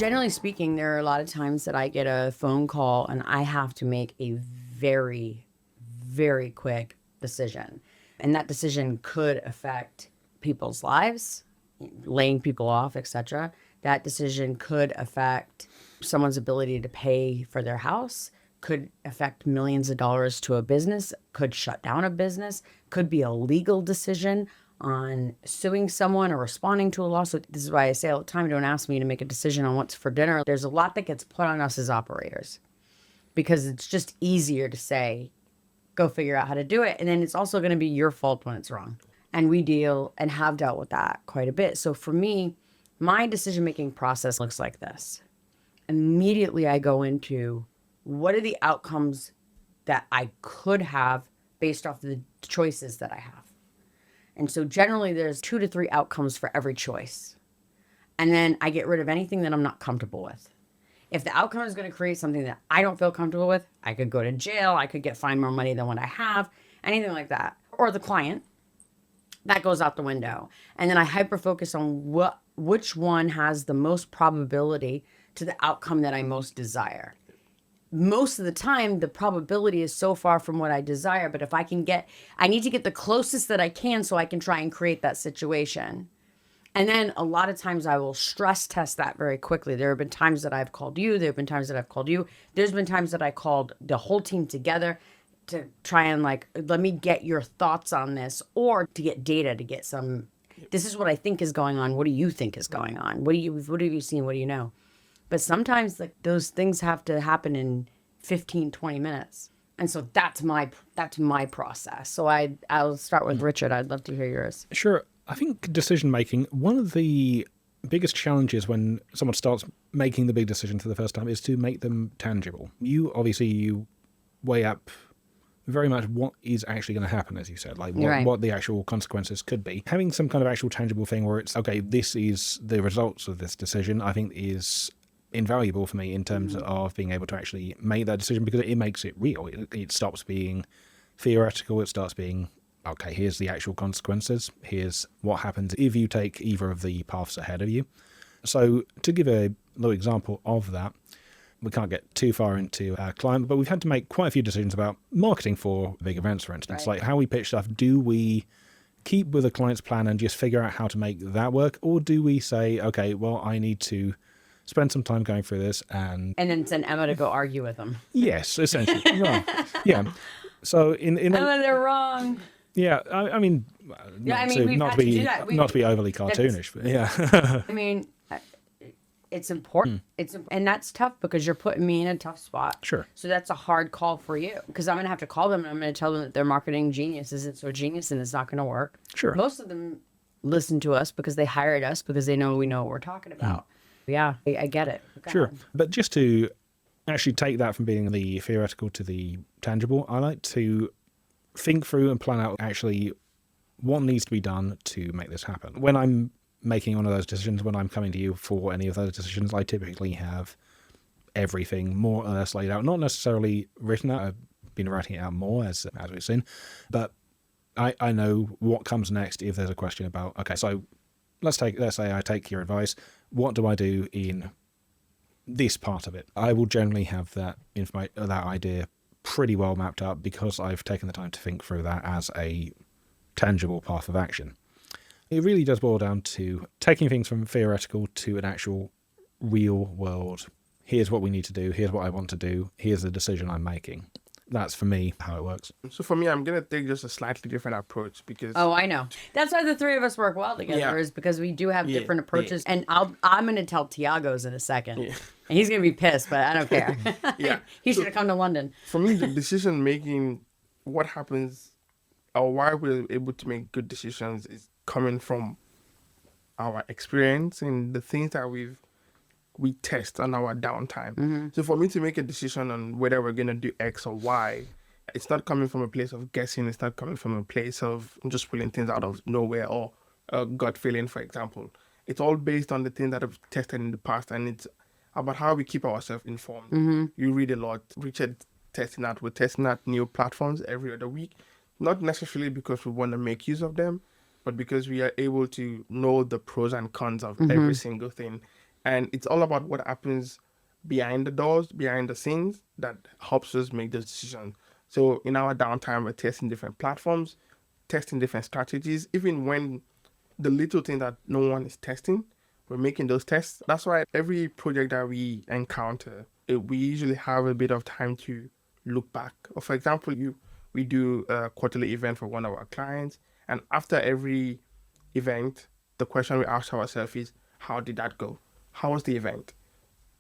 Generally speaking, there are a lot of times that I get a phone call and I have to make a very, very quick decision. And that decision could affect people's lives, laying people off, etc. That decision could affect someone's ability to pay for their house, could affect millions of dollars to a business, could shut down a business, could be a legal decision on suing someone or responding to a lawsuit. This is why I say all the time, don't ask me to make a decision on what's for dinner. There's a lot that gets put on us as operators because it's just easier to say, go figure out how to do it. And then it's also going to be your fault when it's wrong. And we deal and have dealt with that quite a bit. So for me, my decision-making process looks like this. Immediately I go into what are the outcomes that I could have based off the choices that I have. And so generally there's 2 to 3 outcomes for every choice. And then I get rid of anything that I'm not comfortable with. If the outcome is going to create something that I don't feel comfortable with, I could go to jail, I could get fined more money than what I have, anything like that. Or the client, that goes out the window. And then I hyper focus on which one has the most probability to the outcome that I most desire. Most of the time, the probability is so far from what I desire, but if I need to get the closest that I can so I can try and create that situation. And then a lot of times I will stress test that very quickly. There have been times that I've called you. There have been times that I've called you. There's been times that I called the whole team together to try and let me get your thoughts on this, or to get data, to get some, this is what I think is going on. What do you think is going on? What have you seen? What do you know? But sometimes those things have to happen in 15, 20 minutes. And so that's my process. So I'll start with Richard. I'd love to hear yours. Sure. I think decision making, one of the biggest challenges when someone starts making the big decision for the first time is to make them tangible. You weigh up very much what is actually going to happen, as you said, what the actual consequences could be. Having some kind of actual tangible thing where it's, okay, this is the results of this decision, I think is invaluable for me in terms of being able to actually make that decision, because it makes it real. It stops being theoretical. It starts being, okay, here's the actual consequences. Here's what happens if you take either of the paths ahead of you. So to give a little example of that, we can't get too far into our client, but we've had to make quite a few decisions about marketing for big events, for instance, like how we pitch stuff. Do we keep with a client's plan and just figure out how to make that work? Or do we say, okay, well, I need to spend some time going through this and then send Emma to go argue with them. Yes, essentially. Right. Yeah. So Emma, they're wrong. Yeah, I mean, not to be overly cartoonish, but yeah. I mean, it's important. And that's tough because you're putting me in a tough spot. Sure. So that's a hard call for you, because I'm going to have to call them and I'm going to tell them that their marketing genius isn't so genius and it's not going to work. Sure. Most of them listen to us because they hired us because they know we know what we're talking about. Yeah, I get it. Sure. But just to actually take that from being the theoretical to the tangible, I like to think through and plan out actually what needs to be done to make this happen. When I'm making one of those decisions, when I'm coming to you for any of those decisions, I typically have everything more or less laid out, not necessarily written out. I've been writing it out more as we've seen, but I know what comes next if there's a question about, okay, so let's say I take your advice. What do I do in this part of it? I will generally have that idea pretty well mapped out because I've taken the time to think through that as a tangible path of action. It really does boil down to taking things from theoretical to an actual real world. Here's what we need to do. Here's what I want to do. Here's the decision I'm making. That's, for me, how it works. So for me, I'm going to take just a slightly different approach because... Oh, I know. That's why the three of us work well together, is because we do have different approaches. And I'm going to tell Tiago's in a second. Yeah. And he's going to be pissed, but I don't care. He should have come to London. For me, the decision making, what happens or why we're able to make good decisions is coming from our experience and the things that we test on our downtime. Mm-hmm. So for me to make a decision on whether we're going to do X or Y, it's not coming from a place of guessing. It's not coming from a place of just pulling things out of nowhere or gut feeling, for example. It's all based on the things that I've tested in the past, and it's about how we keep ourselves informed. Mm-hmm. You read a lot. Richard we're testing out new platforms every other week, not necessarily because we want to make use of them, but because we are able to know the pros and cons of every single thing. And it's all about what happens behind the doors, behind the scenes, that helps us make those decisions. So in our downtime, we're testing different platforms, testing different strategies, even when the little thing that no one is testing, we're making those tests. That's why every project that we encounter, we usually have a bit of time to look back. Or for example, we do a quarterly event for one of our clients, and after every event, the question we ask ourselves is, how did that go? How was the event?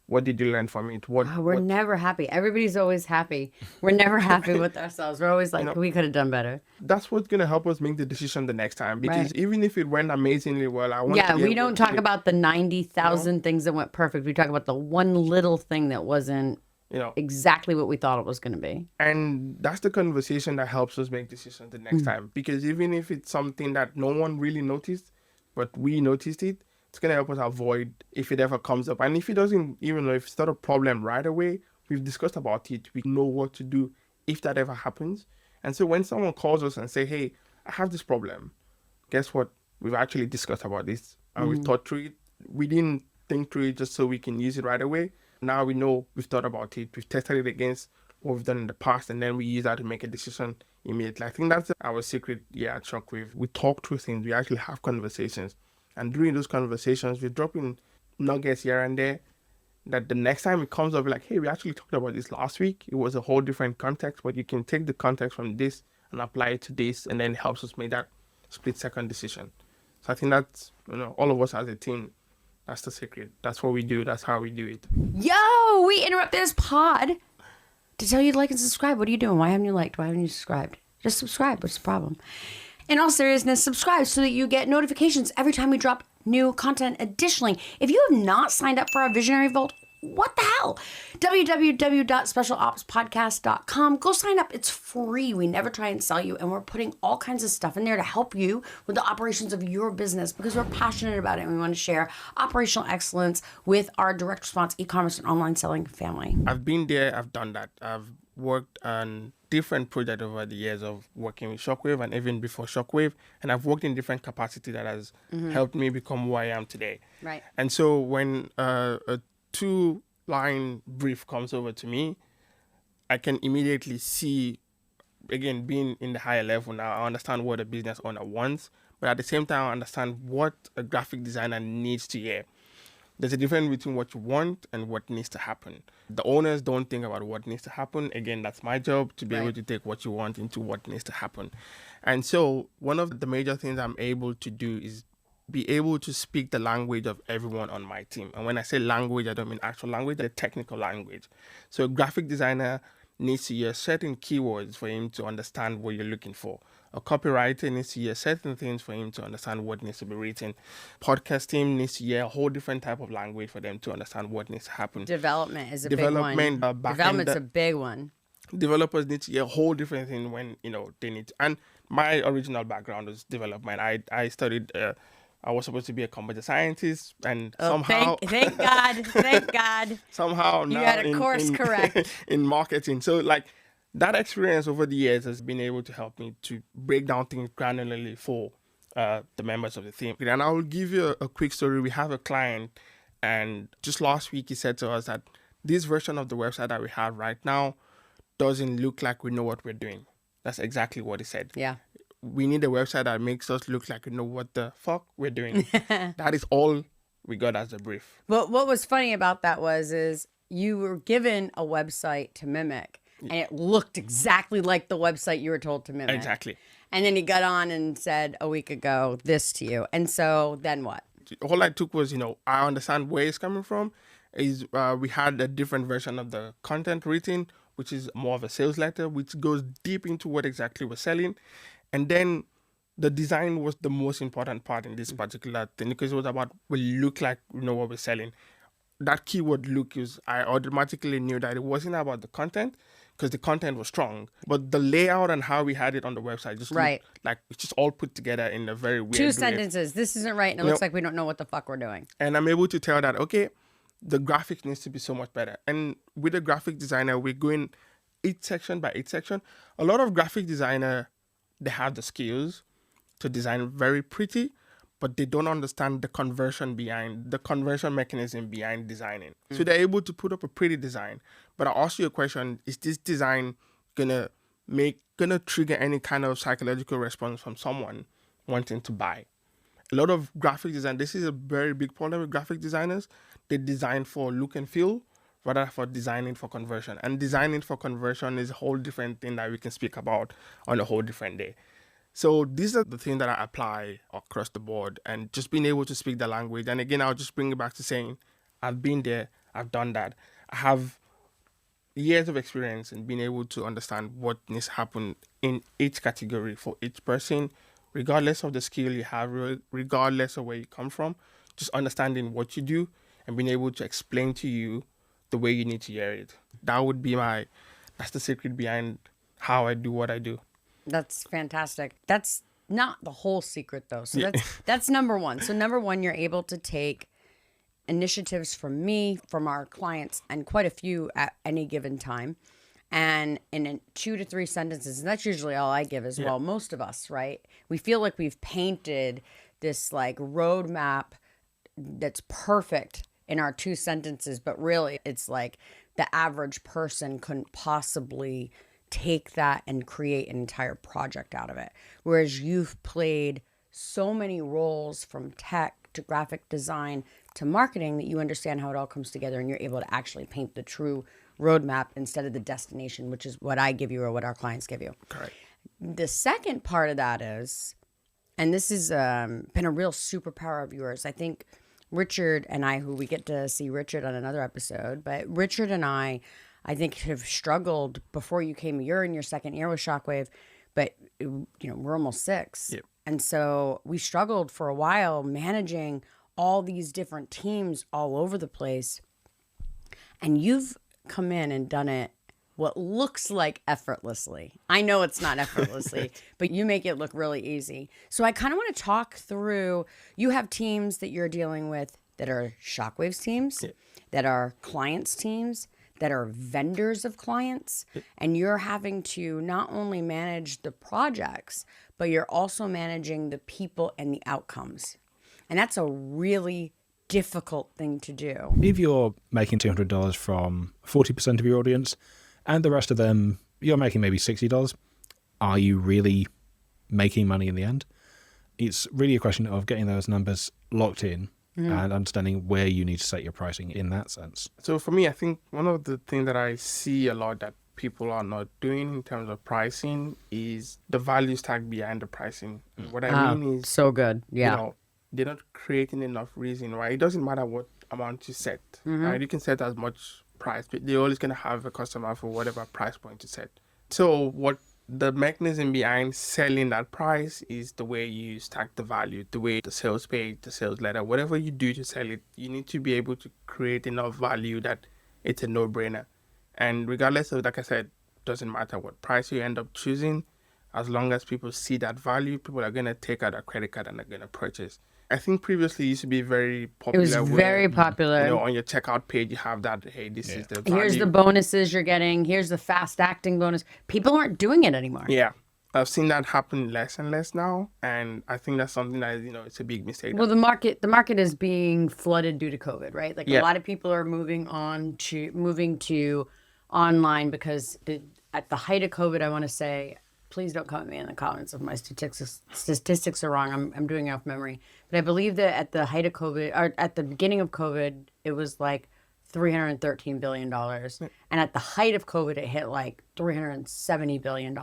What did you learn from it? We're never happy. Everybody's always happy. We're never happy with ourselves. We're always like, we could have done better. That's what's going to help us make the decision the next time. Because even if it went amazingly well, I want to be we able don't to talk about the 90,000 things that went perfect. We talk about the one little thing that wasn't exactly what we thought it was going to be. And that's the conversation that helps us make decisions the next time. Because even if it's something that no one really noticed, but we noticed it, it's going to help us avoid if it ever comes up. And if it doesn't, even though if it's not a problem right away, we've discussed about it. We know what to do if that ever happens. And so when someone calls us and say, hey, I have this problem, guess what? We've actually discussed about this and we've thought through it. We didn't think through it just so we can use it right away. Now we know we've thought about it. We've tested it against what we've done in the past, and then we use that to make a decision immediately. I think that's our secret at Shockwave. We talk through things. We actually have conversations. And during those conversations, we're dropping nuggets here and there that the next time it comes up, we're like, hey, we actually talked about this last week. It was a whole different context, but you can take the context from this and apply it to this, and then it helps us make that split-second decision. So I think that's, all of us as a team, that's the secret. That's what we do. That's how we do it. Yo, we interrupt this pod to tell you to like and subscribe. What are you doing? Why haven't you liked? Why haven't you subscribed? Just subscribe. What's the problem? In all seriousness, subscribe so that you get notifications every time we drop new content. Additionally, if you have not signed up for our Visionary Vault, what the hell? www.specialopspodcast.com. Go sign up. It's free. We never try and sell you, and we're putting all kinds of stuff in there to help you with the operations of your business because we're passionate about it and we want to share operational excellence with our direct response e-commerce and online selling family. I've been there. I've done that. I've worked on different projects over the years of working with Shockwave and even before Shockwave, and I've worked in different capacity that has helped me become who I am today. Right. And so when a 2-line brief comes over to me, I can immediately see, again, being in the higher level now, I understand what a business owner wants, but at the same time, I understand what a graphic designer needs to hear. There's a difference between what you want and what needs to happen. The owners don't think about what needs to happen. Again, that's my job to be able to take what you want into what needs to happen. And so one of the major things I'm able to do is be able to speak the language of everyone on my team. And when I say language, I don't mean actual language, the technical language. So a graphic designer needs to hear certain keywords for him to understand what you're looking for. A copywriter needs to hear certain things for him to understand what needs to be written. Podcast team needs to hear a whole different type of language for them to understand what needs to happen. Development is a big one. Development's a big one. Developers need to hear a whole different thing when, they need to. And my original background was development. I studied... I was supposed to be a computer scientist, and somehow... Thank God. Somehow you now... had a course correct. In marketing. So, that experience over the years has been able to help me to break down things granularly for the members of the team. And I will give you a quick story. We have a client, and just last week he said to us that this version of the website that we have right now doesn't look like we know what we're doing. That's exactly what he said. Yeah. We need a website that makes us look like we know what the fuck we're doing. That is all we got as a brief. But what was funny about that is you were given a website to mimic, and it looked exactly like the website you were told to mimic. Exactly. And then he got on and said a week ago this to you. And so then what? All I took was, I understand where it's coming from. Is we had a different version of the content written, which is more of a sales letter, which goes deep into what exactly we're selling. And then the design was the most important part in this particular thing because it was about we look like we know what we're selling. That keyword look I automatically knew that it wasn't about the content because the content was strong, but the layout and how we had it on the website just looked like it's just all put together in a very weird way. 2 sentences. This isn't right, and it looks like we don't know what the fuck we're doing. And I'm able to tell that, okay, the graphic needs to be so much better. And with a graphic designer, we're going each section by each section. A lot of graphic designer, they have the skills to design very pretty, but they don't understand the conversion mechanism behind designing. So they're able to put up a pretty design, but I'll ask you a question: is this design gonna trigger any kind of psychological response from someone wanting to buy? A lot of graphic design, this is a very big problem with graphic designers. They design for look and feel rather for designing for conversion. And designing for conversion is a whole different thing that we can speak about on a whole different day. So these are the things that I apply across the board, and just being able to speak the language. And again, I'll just bring it back to saying, I've been there, I've done that. I have years of experience in being able to understand what needs to happen in each category for each person, regardless of the skill you have, regardless of where you come from, just understanding what you do and being able to explain to you the way you need to hear it. That's the secret behind how I do what I do. That's fantastic. That's not the whole secret though. So that's number one. So number one, you're able to take initiatives from me, from our clients, and quite a few at any given time. And in 2 to 3 sentences, and that's usually all I give as well. Most of us, right? We feel like we've painted this like roadmap that's perfect in our 2 sentences, but really it's like the average person couldn't possibly take that and create an entire project out of it. Whereas you've played so many roles from tech to graphic design to marketing that you understand how it all comes together, and you're able to actually paint the true roadmap instead of the destination, which is what I give you or what our clients give you. Correct. The second part of that is, and this has been a real superpower of yours, I think Richard and I, who we get to see Richard on another episode, but Richard and I think have struggled before you came. You're in your second year with Shockwave, but we're almost 6. Yep. And so we struggled for a while managing all these different teams all over the place. And you've come in and done it what looks like effortlessly. I know it's not effortlessly, but you make it look really easy. So I kind of want to talk through, you have teams that you're dealing with that are Shockwave's teams, that are clients' teams, that are vendors of clients, and you're having to not only manage the projects, but you're also managing the people and the outcomes. And that's a really difficult thing to do. If you're making $200 from 40% of your audience and the rest of them, you're making maybe $60, are you really making money in the end? It's really a question of getting those numbers locked in and understanding where you need to set your pricing in that sense. So for me, I think one of the things that I see a lot that people are not doing in terms of pricing is the value stack behind the pricing. What I mean is, so good. Yeah. They're not creating enough reason, right? It doesn't matter what amount you set, right? You can set as much price, but they're always going to have a customer for whatever price point you set. So what the mechanism behind selling that price is the way you stack the value, the way the sales page, the sales letter, whatever you do to sell it, you need to be able to create enough value that it's a no-brainer. And regardless of, like I said, doesn't matter what price you end up choosing, as long as people see that value, people are going to take out a credit card and they're going to purchase. I think previously it used to be very popular. It was very popular. On your checkout page, you have that, hey, this is the value. Here's the bonuses you're getting. Here's the fast acting bonus. People aren't doing it anymore. Yeah. I've seen that happen less and less now. And I think that's something that, it's a big mistake. Well, the market is being flooded due to COVID, right? Like a lot of people are moving to online because at the height of COVID, I want to say, please don't come at me in the comments if my statistics are wrong. I'm doing it off memory. But I believe that at the height of COVID, or at the beginning of COVID, it was like $313 billion. And at the height of COVID, it hit like $370 billion.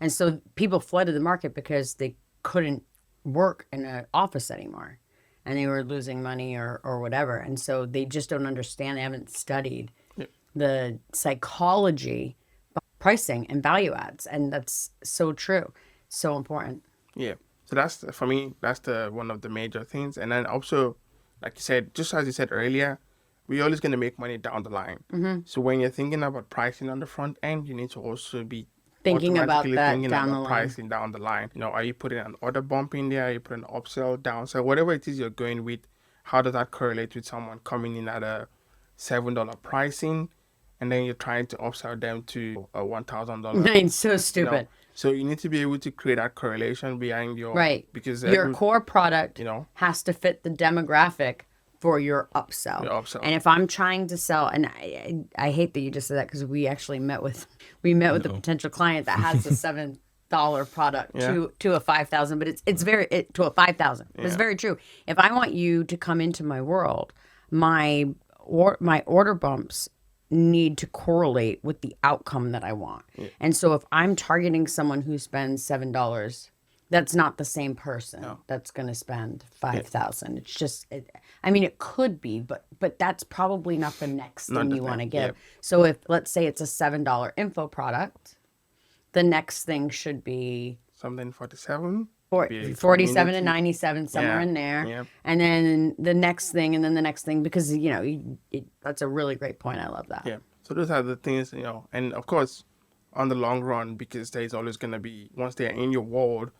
And so people flooded the market because they couldn't work in an office anymore. And they were losing money or whatever. And so they just don't understand. They haven't studied the psychology pricing and value adds, and that's so true, so important. Yeah, so that's for me, that's the one of the major things. And then also, like you said, just as you said earlier, we're always going to make money down the line. So when you're thinking about pricing on the front end, you need to also be thinking about that down the line. Pricing down the line. Are you putting an order bump in there? Are you putting an upsell, downsell, whatever it is you're going with? How does that correlate with someone coming in at a $7 pricing and then you're trying to upsell them to a $1,000. It's so You know? stupid. So you need to be able to create that correlation behind your Right. because Your core product you know, has to fit the demographic for your upsell. Your upsell. And if I'm trying to sell, and I hate that you just said that, because we actually met with the potential client that has a $7 product to a 5,000, but it's very to a 5,000. But it's very true. If I want you to come into my world, my order bumps need to correlate with the outcome that I want. And so if I'm targeting someone who spends $7, that's not the same person that's going to spend 5,000. It's just, I mean, it could be, but that's probably not the next thing you want to give. So if, let's say it's a $7 info product, the next thing should be something 47. 47 to 97, somewhere in there. Yeah. And then the next thing, and then the next thing, because, you know, that's a really great point. I love that. Yeah. So those are the things, you know, and of course, on the long run, because there's always going to be, once they're in your world,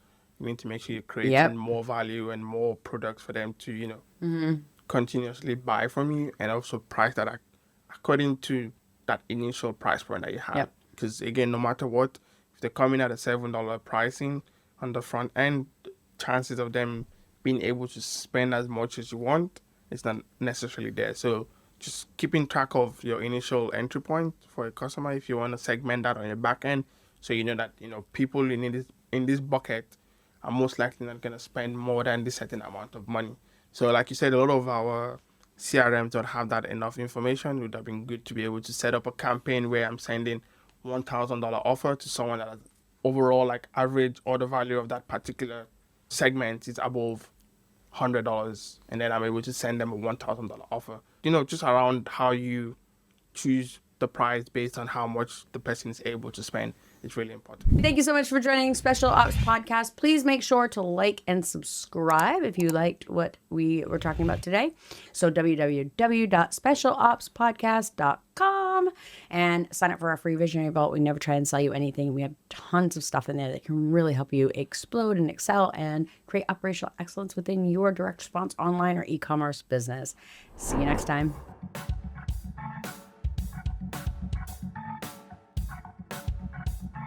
you need to make sure you're creating more value and more products for them to, you know, continuously buy from you, and also price that according to that initial price point that you have. Because again, no matter what, if they're coming at a $7 pricing on the front end, chances of them being able to spend as much as you want is not necessarily there. So just keeping track of your initial entry point for a customer, if you want to segment that on your back end, so you know that, you know, people in this bucket are most likely not going to spend more than this certain amount of money. So like you said, a lot of our CRMs don't have that enough information. It would have been good to be able to set up a campaign where I'm sending $1,000 offer to someone that has overall like average order value of that particular segment is above $100, and then I'm able to send them a $1,000 offer. You know, just around how you choose the price based on how much the person is able to spend is really important. Thank you so much for joining Special Ops Podcast. Please make sure to like and subscribe if you liked what we were talking about today. So www.specialopspodcast.com and sign up for our free Visionary Vault. We never try and sell you anything. We have tons of stuff in there that can really help you explode and excel and create operational excellence within your direct response online or e-commerce business. See you next time.